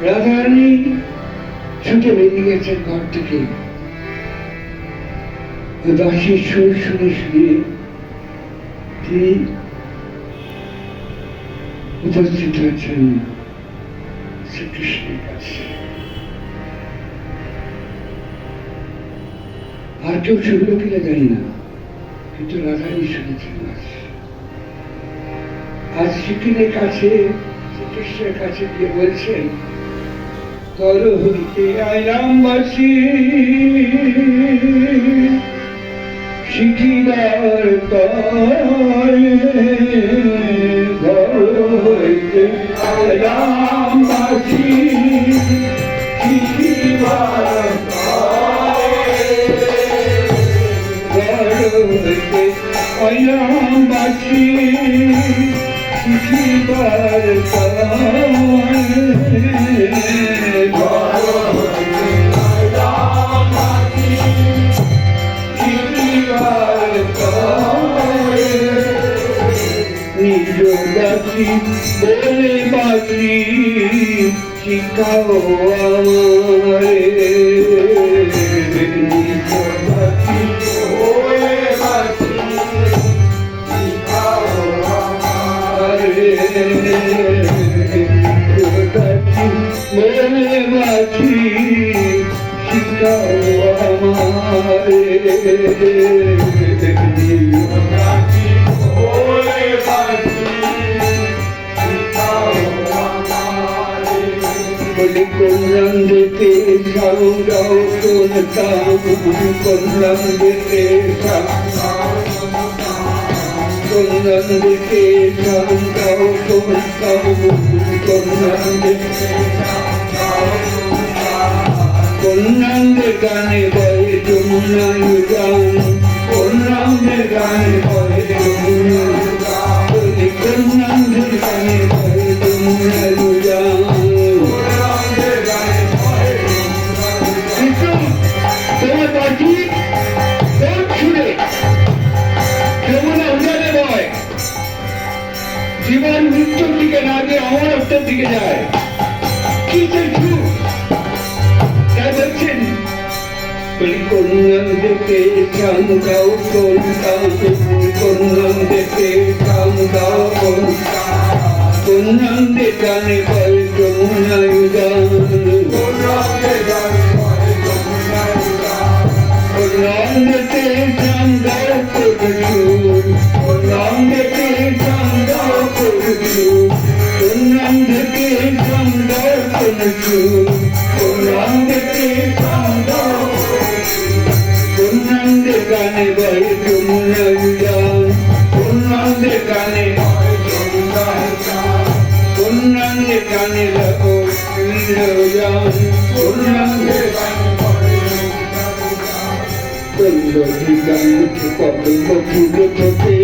রাধারানী ছুটে বেরিয়ে গেছেন ঘর থেকে। দাসীর সুর শুনে শুনে তিনি উপস্থিত হয়েছেন শ্রীকৃষ্ণের কাছে। আর কেউ শুনলো কিনা জানি না, কিন্তু রাধারানী শুনেছেন। আজ শ্রীকৃষ্ণের কাছে, শ্রীকৃষ্ণের কাছে গিয়ে বলছেন, ঘর হইতে আইলাম বাসি শিখিবার তরে, ঘর হইতে আইলাম বাসি শিখিবার তরে, ঘর হইতে আইলাম বাসি শিখিবার তরে, বলে বাকি শিখাও আমারে, বলে বাকি শিখাও আমারে, কোন রঙেতে সাউরাও শুনতাম, কোন রঙেতে কোন রঙেতে সাউরাও শুনতাম, কোন রঙের গানে বলে যমুনায় গান, কোন রঙের গানে বলে যমুনায় গান, কোন রঙের গানে বলে যমুনায় গান। তোমার পাখি কোন ছুড়ে যমুনা উজানে বয়, জীবন মৃত্যুর দিকে না গিয়ে অমরত্বের দিকে যায়। কি যে সুখ! তাই বলছেন, কন্যান দেখে চান গাও কলকাতা, কন্যান দেখে চান গাও কলকাতা, কন্যান গানে বল যমুনায় গান, রঙতে চান্দাও করছুর, রঙতে চান্দাও করছুর, রঙতে চান্দাও করছুর, রঙতে চান্দাও করছুর, রঙতে গানে বল যমুনায় গান, রঙতে গানে বল যমুনায় গান, রঙতে গানে লাগো গান, রঙতে গানে পদ্ম ফুল ফোটে,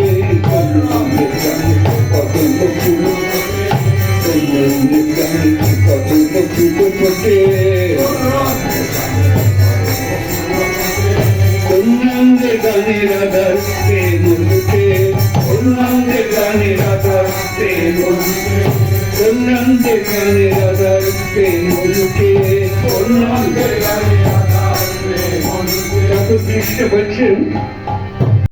পদ্ম ফুল পদ্ম ফুল ফোটে, কন্যাঙ্গে গানে রাধার প্রেম লুটে, কন্যাঙ্গে গানে রাধার প্রেম লুটে, কন্যাঙ্গে গানে রাধার প্রেম লুটে, কন্যাঙ্গে গানে রাধার প্রেম লুটে। কৃষ্ণ বলছেন,